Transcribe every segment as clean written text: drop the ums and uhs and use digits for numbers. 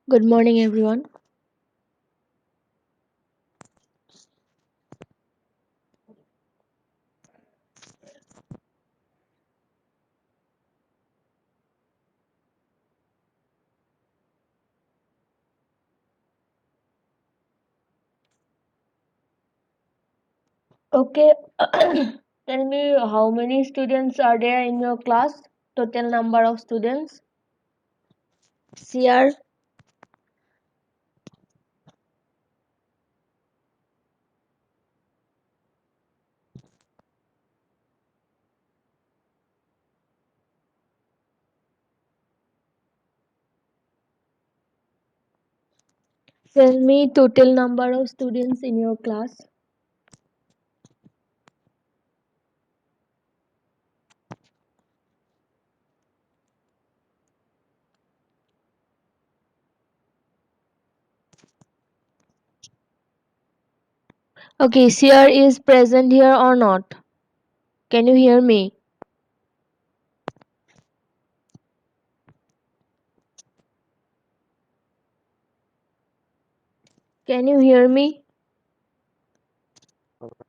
Good morning, everyone. Okay, tell me how many students are there in your class? Total number of students? CR, tell me total number of students in your class. Okay, CR is present here or not? Can you hear me? Can you hear me?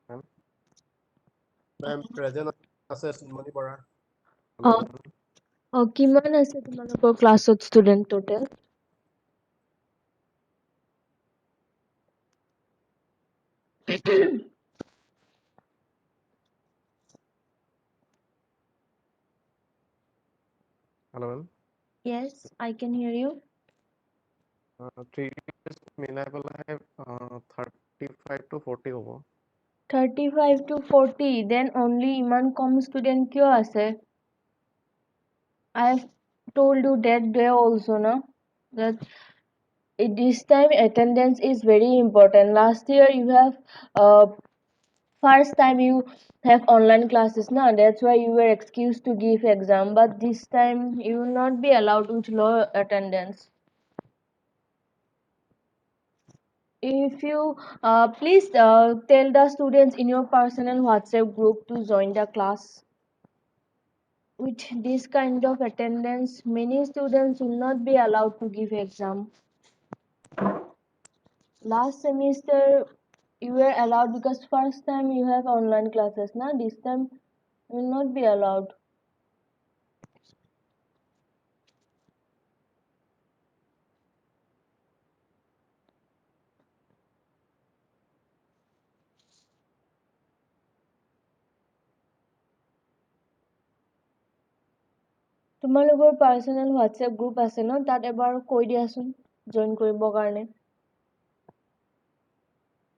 Ma'am, ma'am, present আছে সুমনি বৰা। অ' কিমান আছে তোমালোকৰ ক্লাছত student total? Hello, ma'am. Yes, I can hear you. 3 years মিলাই পেলাই 35 to 40 হ'ব। 35 to 40, then only Iman com student কিয় আছে? I've told you that day also, no? That this time attendance is very important. Last year you have first time you have online classes, na? That's why you were excused to give exam. But this time you will not be allowed with low attendance. If you please tell the students in your personal WhatsApp group to join the class. With this kind of attendance, many students will not be allowed to give exam. Last semester you were allowed because first time you have online classes. Now this time you will not be allowed. তোমালোকৰ personal WhatsApp group আছে ন, তাত এবাৰ কৈ দিয়াচোন join কৰিবৰ কাৰণে।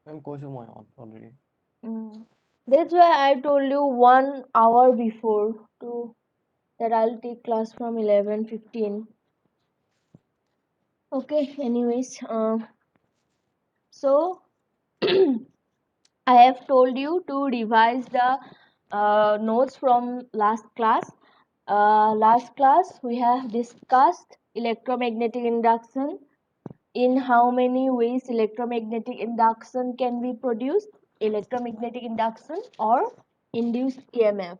মেম কৈছোঁ মই already. That's why I told you 1 hour before to that I'll take class from 11:15. Okay, anyways, so I have told you to revise the notes from last class. Last class we have discussed electromagnetic induction. In how many ways electromagnetic induction can be produced? Electromagnetic induction or induced EMF.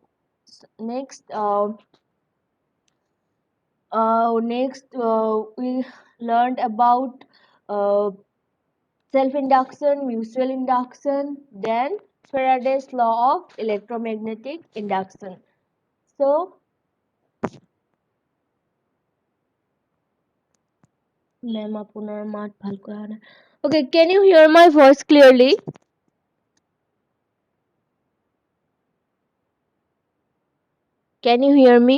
Next, we learned about self-induction, mutual induction, then Faraday's law of electromagnetic induction. So, ma'am, apunar maat bhalko aha nai. Okay, can you hear my voice clearly? Can you hear me?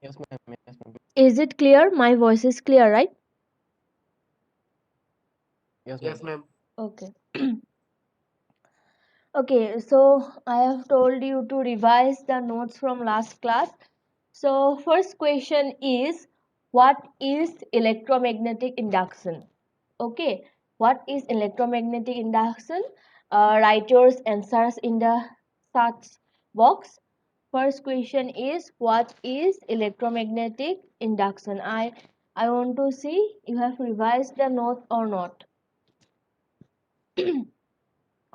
Yes, ma'am. Yes, ma'am. Is it clear? My voice is clear, right? Yes, ma'am. Okay. Okay, so I have told you to revise the notes from last class. So first question is, what is electromagnetic induction? Okay, what is electromagnetic induction? Write your answers in the search box. First question is, what is electromagnetic induction? I want to see you have revised the note or not.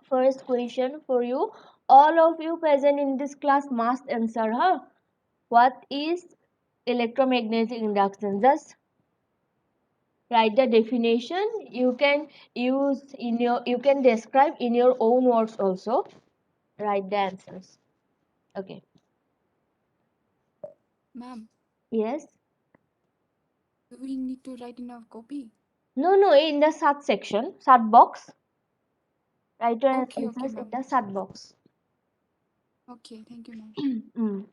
First question for you, all of you present in this class must answer, huh? What is electromagnetic induction? Just write the definition. You can use in your, you can describe in your own words also. Write the answers. Okay. Ma'am, Yes. do we need to write in our copy? No, in the search section, search box. Write your Okay, answers in ma'am. the search box. Okay, thank you, ma'am. Mm.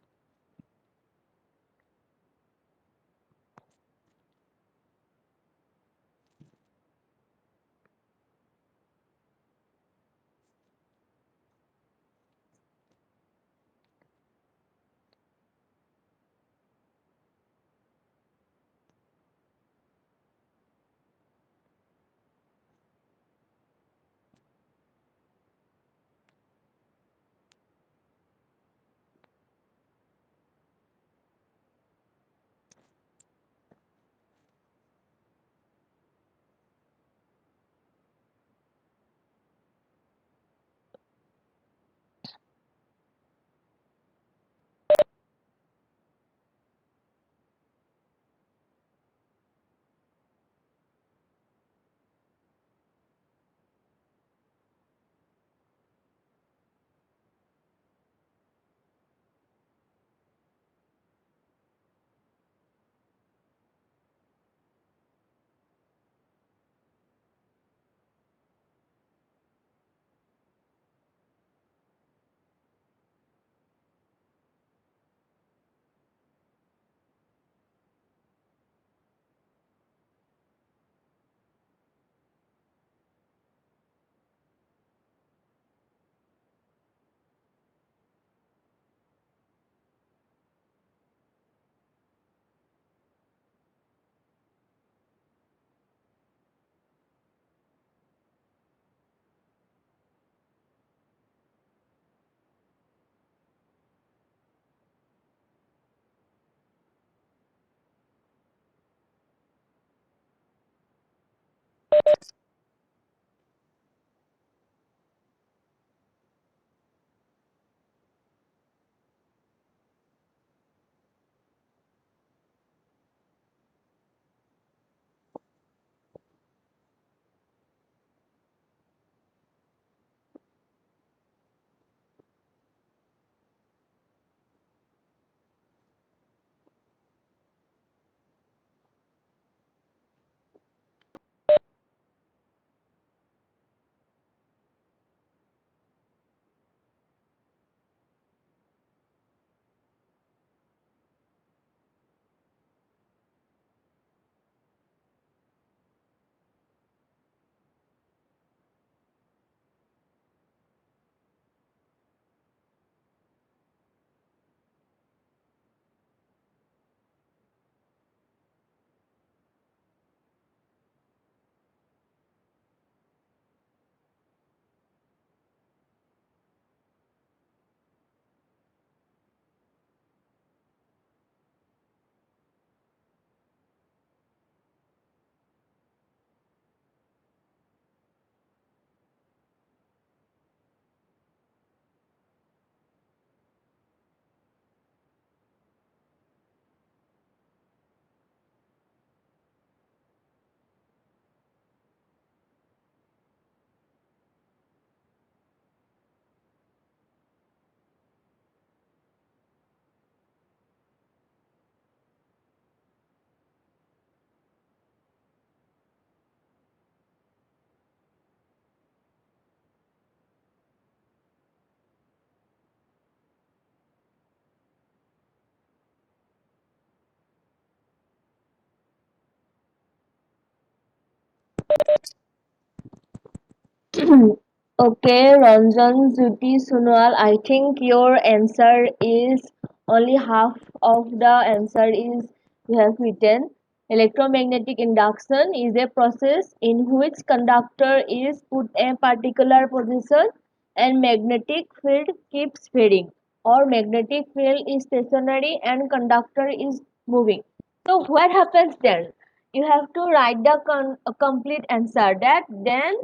Okay, Ranjan, Jyoti, Sunal, I think your answer is only half of the answer is you have written. Electromagnetic induction is a process in which conductor is put in a particular position and magnetic field keeps varying, or magnetic field is stationary and conductor is moving. So what happens then? You have to write the complete answer. That then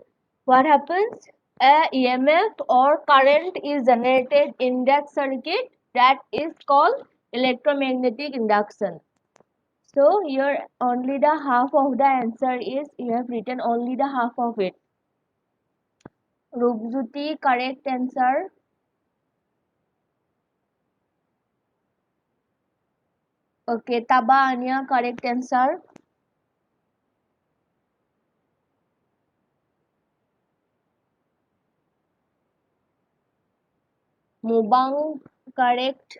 what happens? a EMF or current is generated in that circuit, that is called electromagnetic induction. So here only the half of the answer is, you have written only the half of it. Rupjuti, correct answer. Okay, Taba Anya, correct answer. Mubang, correct.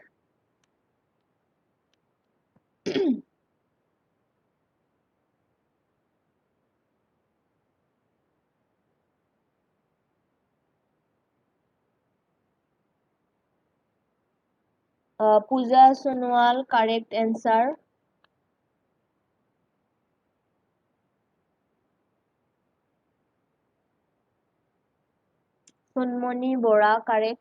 Pooja Sonwal, correct answer. Sunmoni Bora, correct.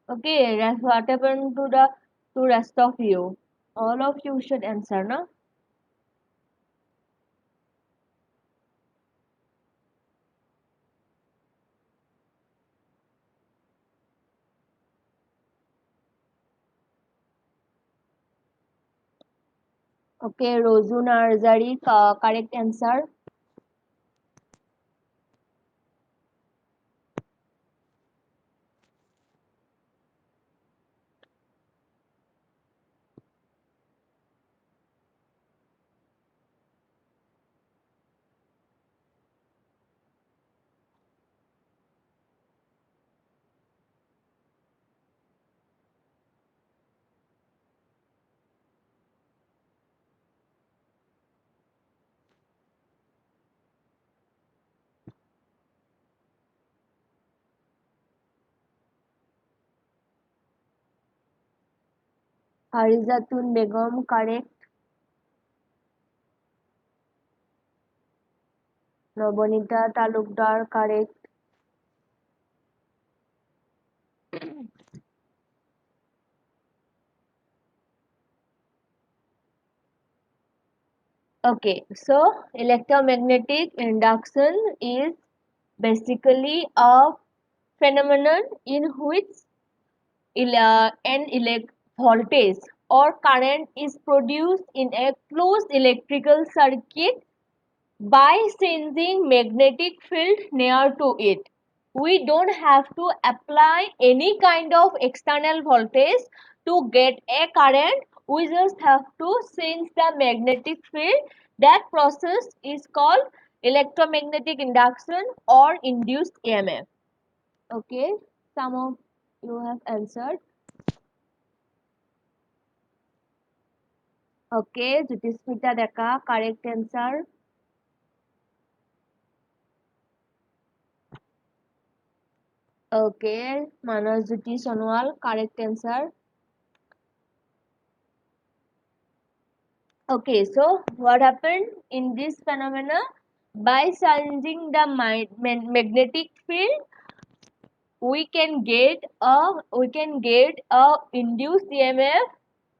Okay, what happened to the rest of you? All of you should answer, no? Okay, Rozu Narzari, correct answer. Harizatun Begum, correct. Nobonita Talukdar, correct. Okay, so electromagnetic induction is basically a phenomenon in which voltage or current is produced in a closed electrical circuit by changing magnetic field near to it. We don't have to apply any kind of external voltage to get a current. We just have to change the magnetic field. That process is called electromagnetic induction or induced EMF. Okay, some of you have answered. Okay, Jyotismita Deka, correct answer. Okay, Manojjyoti Sonwal, correct answer. Okay, so what happened in this phenomena? By changing the magnetic field, we can get a induced EMF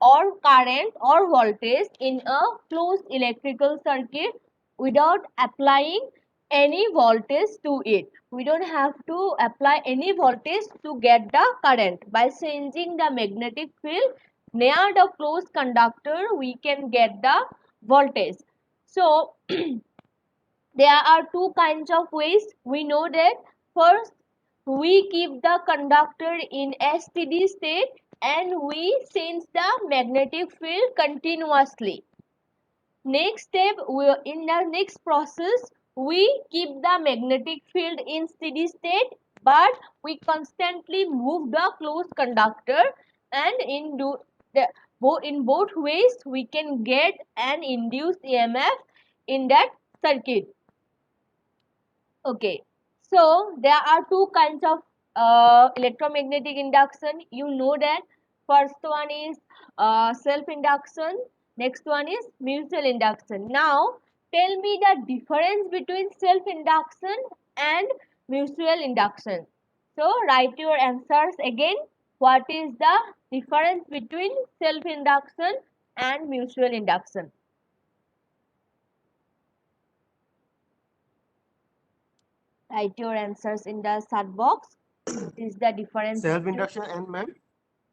or current or voltage in a closed electrical circuit without applying any voltage to it. We don't have to apply any voltage to get the current. By changing the magnetic field near the closed conductor, we can get the voltage. So there are two kinds of ways. We know that first we keep the conductor in a steady state and we change the magnetic field continuously. Next step, in the next process, we keep the magnetic field in steady state, but we constantly move the closed conductor, and in both ways we can get an induced EMF in that circuit. Okay, so there are two kinds of electromagnetic induction. You know that first one is self induction, next one is mutual induction. Now, tell me the difference between self induction and mutual induction. So write your answers again. What is the difference between self-induction and mutual induction? Write your answers in the chat box. What is the difference between Self-induction and ma'am?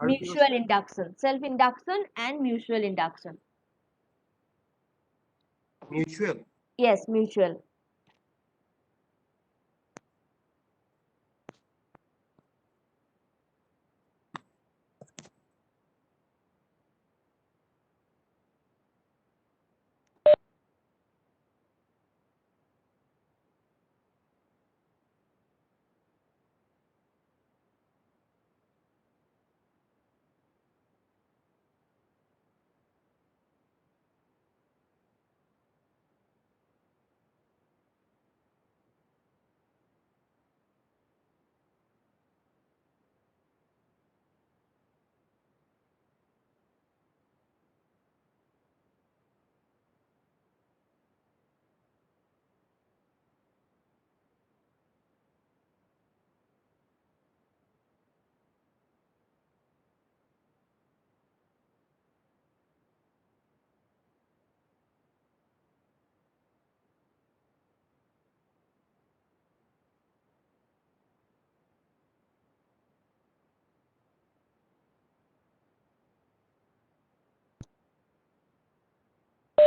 mutual induction, self-induction and mutual induction? Mutual. Yes, mutual.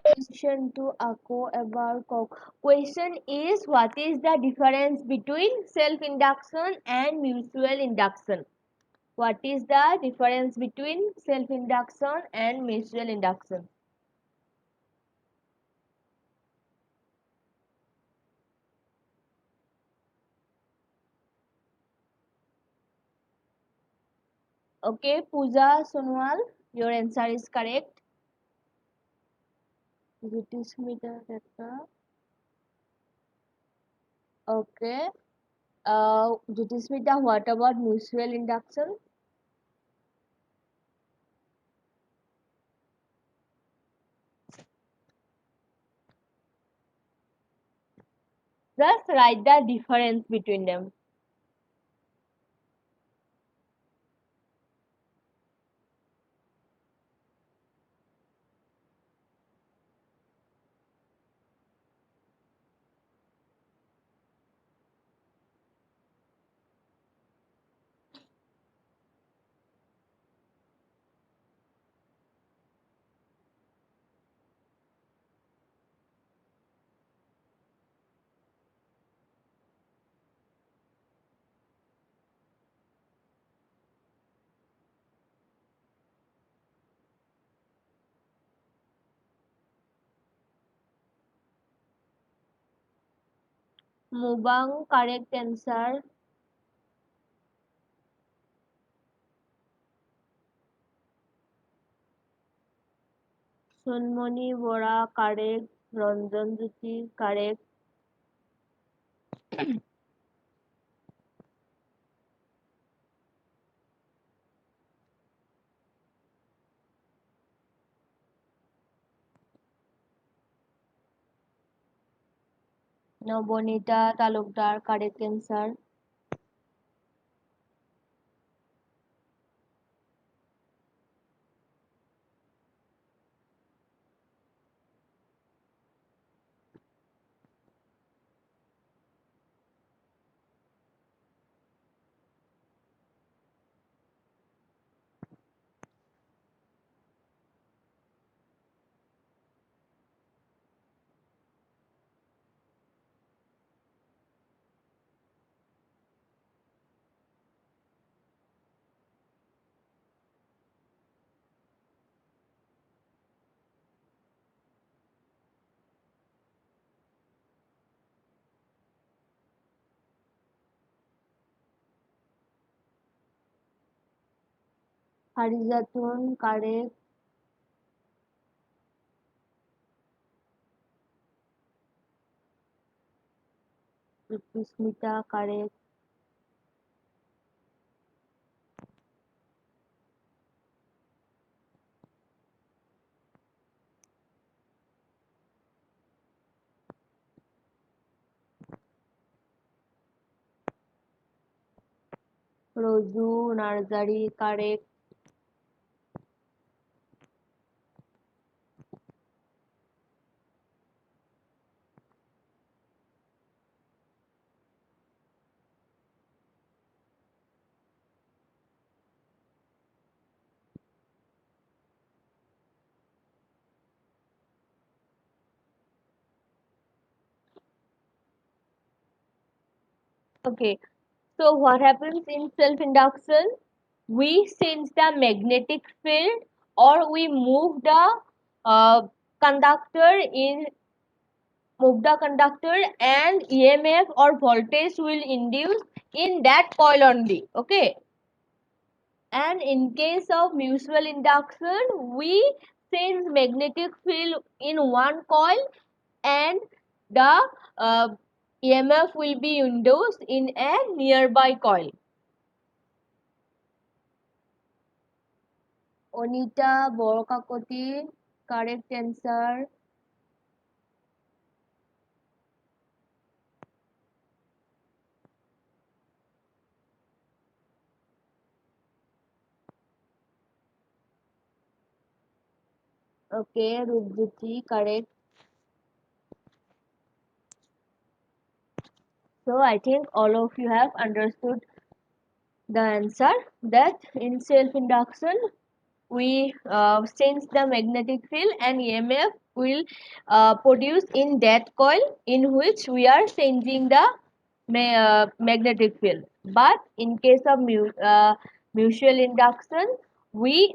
Question to Akko about question is what is the difference between self-induction and mutual induction? What is the difference between self-induction and mutual induction? Okay, Pooja Sonwal, your answer is correct. Jyotismita Dutta. Okay. Jyotismita, what about mutual induction? Just write the difference between them. Mubang, correct answer. Sunmoni Bora, correct. Ranjan Jyoti, correct. Nobonita Talukdar, correct answer. Harizatun, correct. Jyotismita, correct. Roju, Narzari, correct. Okay, so what happens in self-induction? We change the magnetic field or we uh, conductor in move the conductor and EMF or voltage will induce in that coil only. Okay, and in case of mutual induction, we change magnetic field in one coil and the uh, EMF will be induced in a nearby coil. Onita Borokakoti, correct answer. Okay, Rupjiti, correct. So I think all of you have understood the answer that in self-induction we sense the magnetic field and EMF will produce in that coil in which we are changing the magnetic field. But in case of mutual induction, we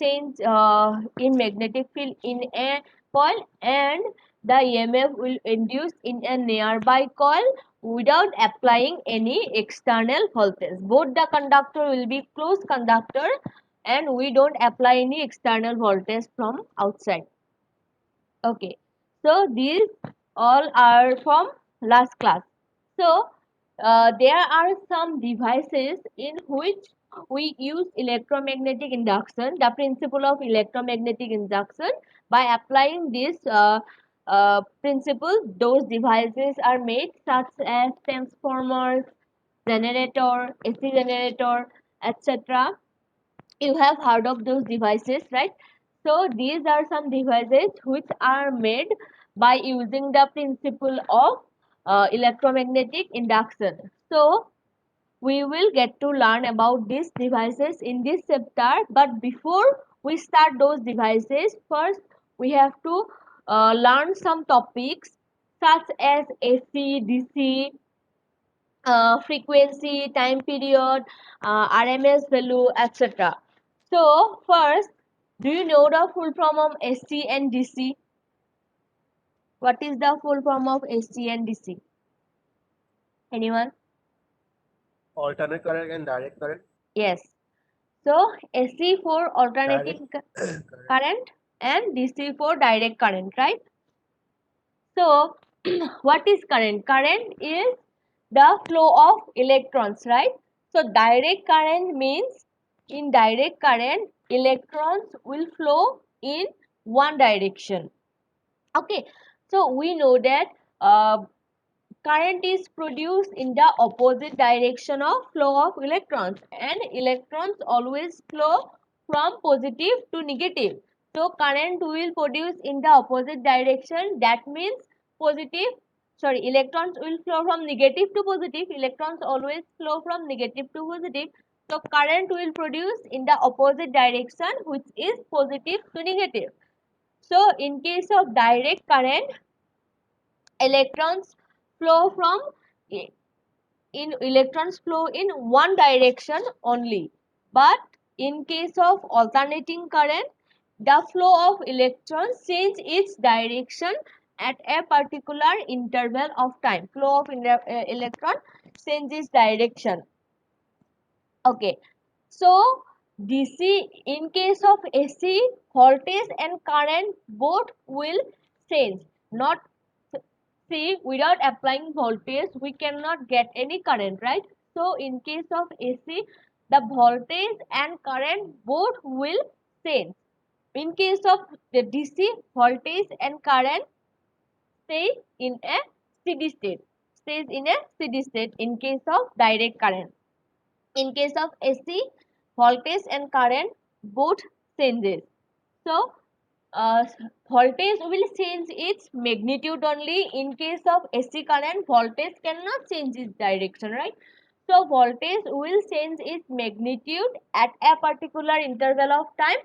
change in magnetic field in a coil and the EMF will induce in a nearby coil without applying any external voltage. Both the conductor will be closed conductor and we don't apply any external voltage from outside. Okay, so these all are from last class. So there are some devices in which we use electromagnetic induction, the principle of electromagnetic induction. By applying this principle, those devices are made such as transformers, generator, AC generator, etc. You have heard of those devices, right? So these are some devices which are made by using the principle of electromagnetic induction. So we will get to learn about these devices in this chapter, but before we start those devices, first we have to learn some topics such as AC, DC, frequency, time period, RMS value, etc. So first, do you know the full form of AC and DC? What is the full form of AC and DC? Anyone? Alternate current and direct current. Yes. So AC for Direct alternating current. current and DC for direct current, right? So what is current? Current is the flow of electrons, right? So direct current means in direct current electrons will flow in one direction. Okay, so we know that current is produced in the opposite direction of flow of electrons and electrons always flow from positive to negative. So current will produce in the opposite direction, that means positive, sorry, electrons will flow from negative to positive. Electrons always flow from negative to positive. So current will produce in the opposite direction, which is positive to negative. So in case of direct current, electrons flow from in electrons flow in one direction only, but in case of alternating current, the flow of electrons change its direction at a particular interval of time. Flow of electron changes direction. Okay, so DC, in case of AC, voltage and current both will change. Not, see, without applying voltage we cannot get any current, right? So in case of AC, the voltage and current both will change. In case of the DC, voltage and current stay in a steady state, stays in a steady state in case of direct current. In case of AC, voltage and current both changes. So voltage will change its magnitude only. In case of AC current, voltage cannot change its direction, right? So voltage will change its magnitude at a particular interval of time,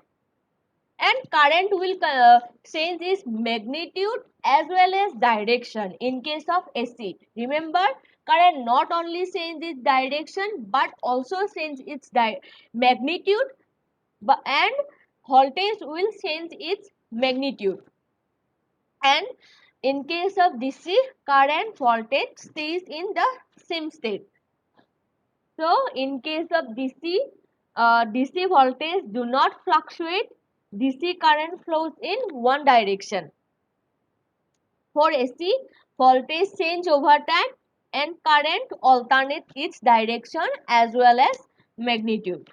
and current will change its magnitude as well as direction in case of AC. Remember, current not only change its direction but also change its magnitude, and voltage will change its magnitude. And in case of DC, current voltage stays in the same state. So in case of DC, DC voltage do not fluctuate. DC current flows in one direction. For AC, voltage change over time and current alternates its direction as well as magnitude.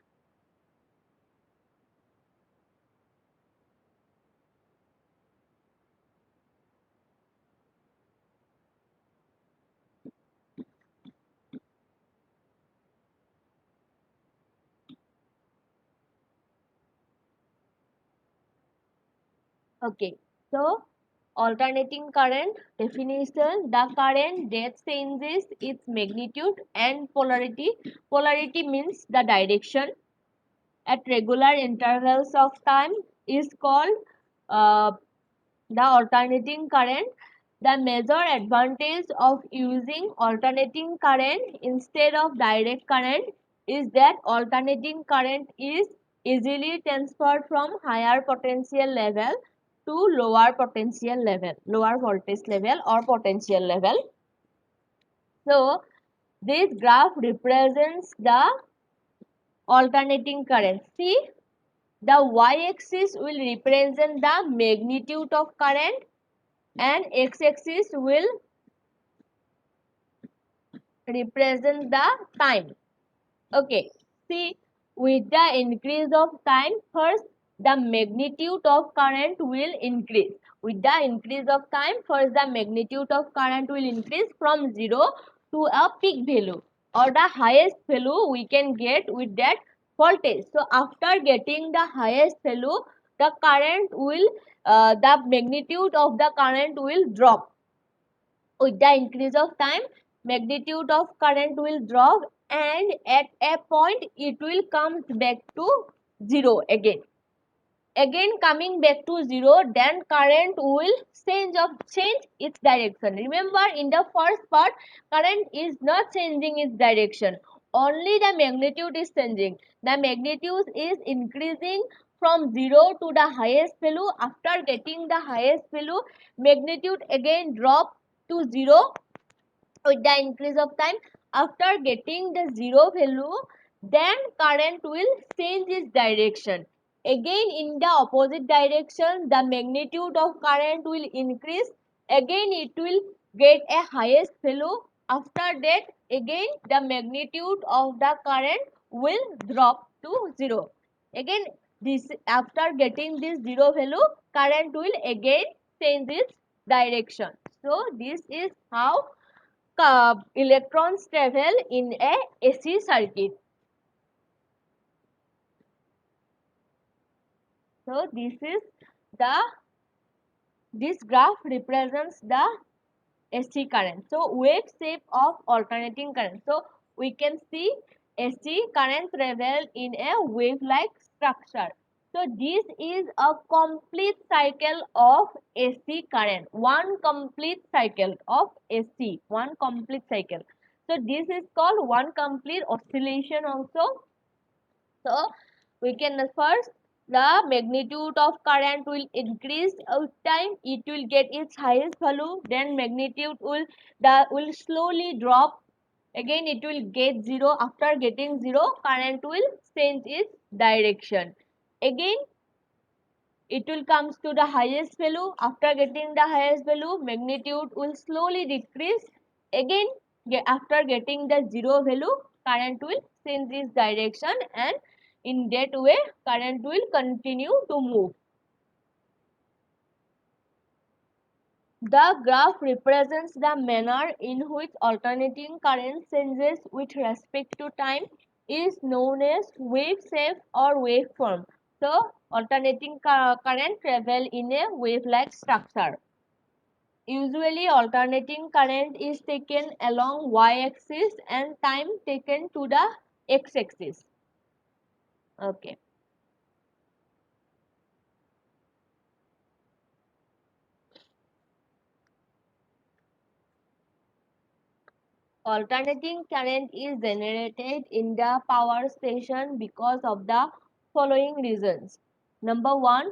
Okay, so alternating current definition: the current that changes its magnitude and polarity. Polarity means the direction at regular intervals of time is called uh, the alternating current. The major advantage of using alternating current instead of direct current is that alternating current is easily transferred from higher potential level to lower potential level, lower voltage level or potential level. So this graph represents the alternating current. See, the y-axis will represent the magnitude of current and x-axis will represent the time. Okay, see, with the increase of time, first the magnitude of current will increase. With the increase of time, first the magnitude of current will increase from 0 to a peak value or the highest value we can get with that voltage. So after getting the highest value, the current will the magnitude of the current will drop. With the increase of time, magnitude of current will drop, and at a point it will come back to 0 again. Again coming back to 0, then current will change its direction. Remember, in the first part, current is not changing its direction, only the magnitude is changing. The magnitude is increasing from 0 to the highest value. After getting the highest value, magnitude again drop to 0 with the increase of time. After getting the 0 value, then current will change its direction. Again in the opposite direction, the magnitude of current will increase. Again it will get a highest value. After that, again the magnitude of the current will drop to 0. Again, this after getting this 0 value, current will again change its direction. So this is how electrons travel in a AC circuit. So this graph represents the AC current. So wave shape of alternating current. So we can see AC current travel in a wave-like structure. So this is a complete cycle of AC current. One complete cycle of AC. One complete cycle. So this is called one complete oscillation also. So we can first, the magnitude of current will increase with time. It will get its highest value. Then magnitude will slowly drop. Again it will get 0. After getting 0, current will change its direction. Again it will comes to the highest value. After getting the highest value, magnitude will slowly decrease. Again after getting the 0 value, current will change its direction, and in that way current will continue to move. The graph represents the manner in which alternating current changes with respect to time. is known as wave shape or waveform. So alternating current travel in a wave-like structure. Usually alternating current is taken along y-axis and time taken to the x-axis. Okay. Alternating current is generated in the power station because of the following reasons. Number one,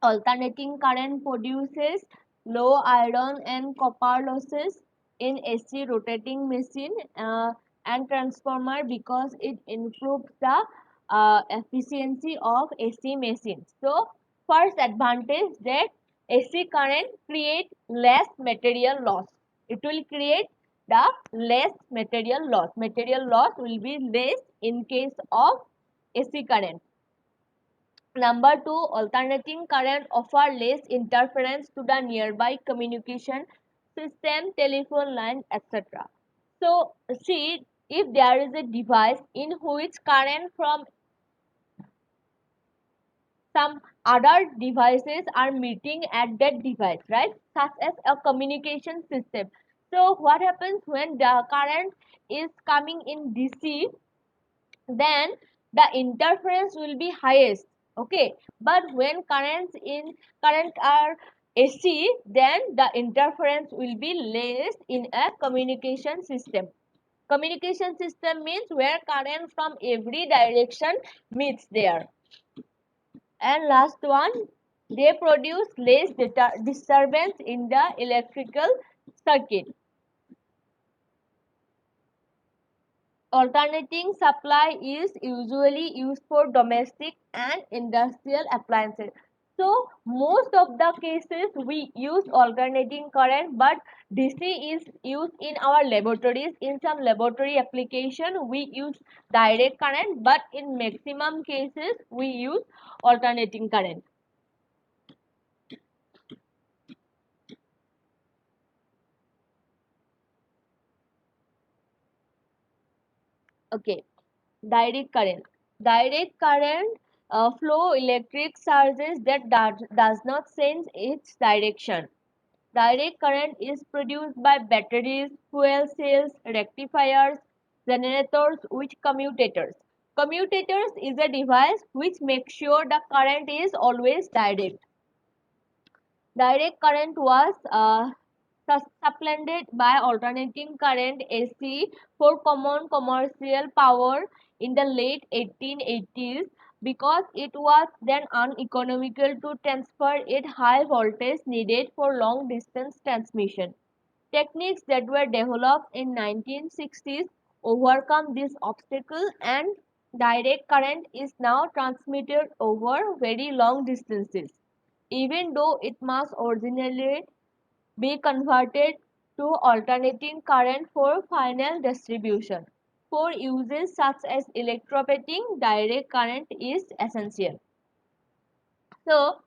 alternating current produces low iron and copper losses in AC rotating machine and transformer because it improves the efficiency of AC machines. So, first advantage that AC current create less material loss. It will create the less material loss. Material loss will be less in case of AC current. Number two, alternating current offer less interference to the nearby communication system, telephone line, etc. So, see, if there is a device in which current from some other devices are meeting at that device, right? Such as a communication system. So, what happens when the current is coming in DC? Then the interference will be highest, okay, but when current are AC, then the interference will be less in a communication system. Communication system means where current from every direction meets there. And last one, they produce less disturbance in the electrical circuit. Alternating supply is usually used for domestic and industrial appliances. So most of the cases we use alternating current, but DC is used in our laboratories. In some laboratory application we use direct current, but in maximum cases we use alternating current. Okay, direct current. Direct current flow electric charges that does not change its direction. Direct current is produced by batteries, fuel cells, rectifiers, generators with commutators. Commutators is a device which makes sure the current is always direct. Direct current was supplanted by alternating current AC for common commercial power in the late 1880s because it was then uneconomical to transfer it high voltage needed for long distance transmission. Techniques that were developed in 1960s overcome this obstacle and direct current is now transmitted over very long distances even though it must originally be converted to alternating current for final distribution. For uses such as electroplating, direct current is essential. So,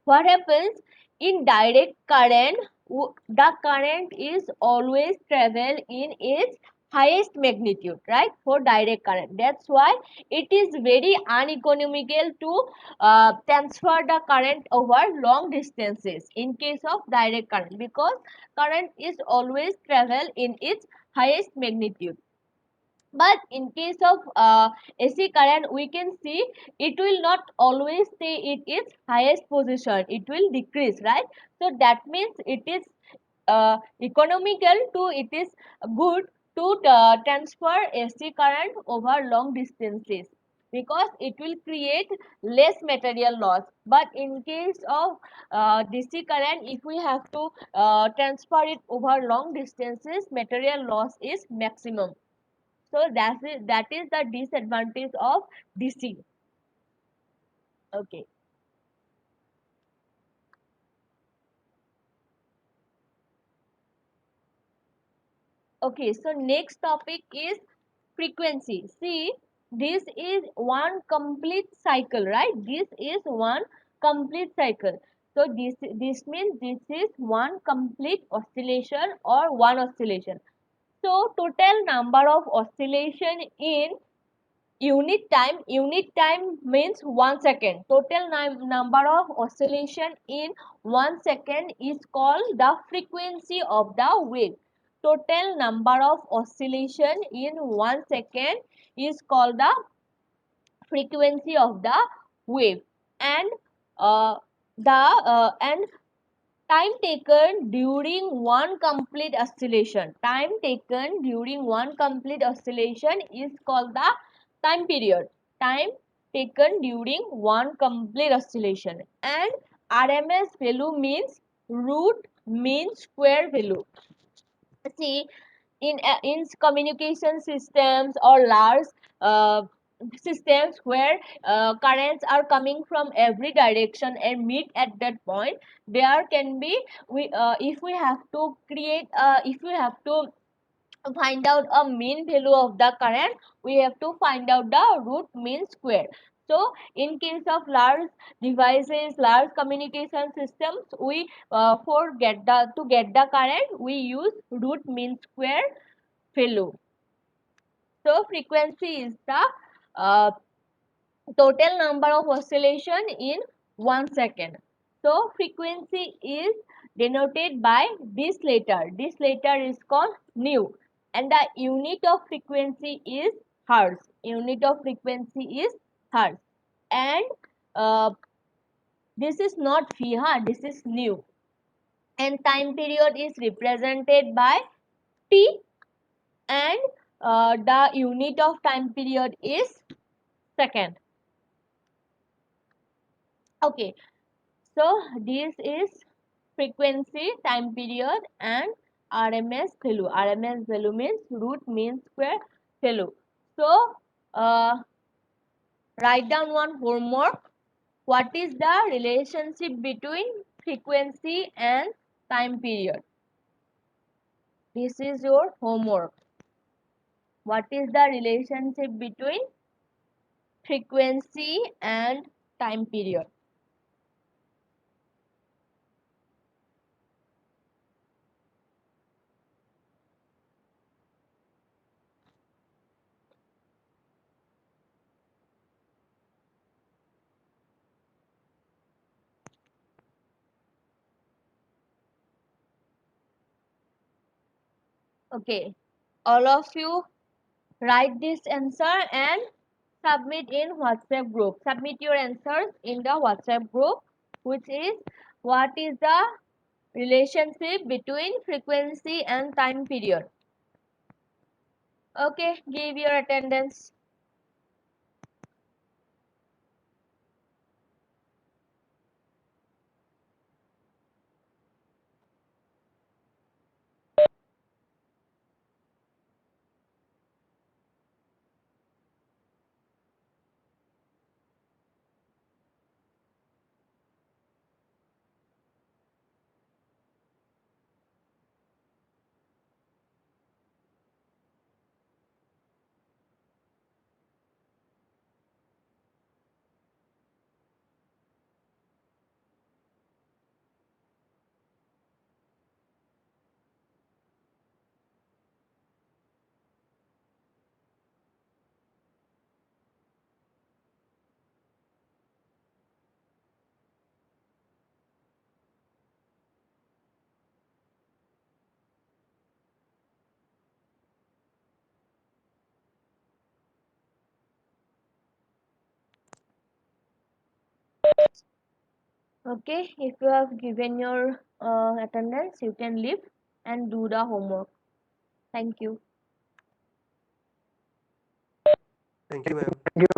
what happens in direct current? The current is always travel in its highest magnitude, right? For direct current, that's why it is very uneconomical to transfer the current over long distances in case of direct current because current is always travel in its highest magnitude. But in case of AC current, we can see it will not always stay at its highest position. It will decrease, right? So that means it is economical to, it is good to transfer AC current over long distances because it will create less material loss. But in case of DC current, if we have to transfer it over long distances, material loss is maximum. So that is the disadvantage of DC. Okay. Okay. So next topic is frequency. See, this is one complete cycle, right? This is one complete cycle. So this means this is one complete oscillation or one oscillation. So total number of oscillation in unit time means 1 second. Total number of oscillation in 1 second is called the frequency of the wave. Total number of oscillation in 1 second is called the frequency of the wave. And and time taken during one complete oscillation is called the time period. Time taken during one complete oscillation. And RMS value means root mean square value. See, in communication systems or large uh, systems where currents are coming from every direction and meet at that point, there can be if we have to find out a mean value of the current, we have to find out the root mean square. So in case of large devices, large communication systems, we to get the current, we use root mean square value. So frequency is the uh, total number of oscillation in 1 second. So frequency is denoted by this letter. This letter is called nu, and the unit of frequency is hertz. Unit of frequency is hertz, and this is not v, this is nu. And time period is represented by t, and the unit of time period is second. Okay, so this is frequency, time period, and RMS value. RMS value means root mean square value. So write down one homework. What is the relationship between frequency and time period? This is your homework. What is the relationship between frequency and time period? Okay, all of you write this answer and submit in WhatsApp group. Submit your answers in the WhatsApp group, which is what is the relationship between frequency and time period. Okay, give your attendance. Okay, if you have given your attendance, you can leave and do the homework. Thank you. Thank you, ma'am.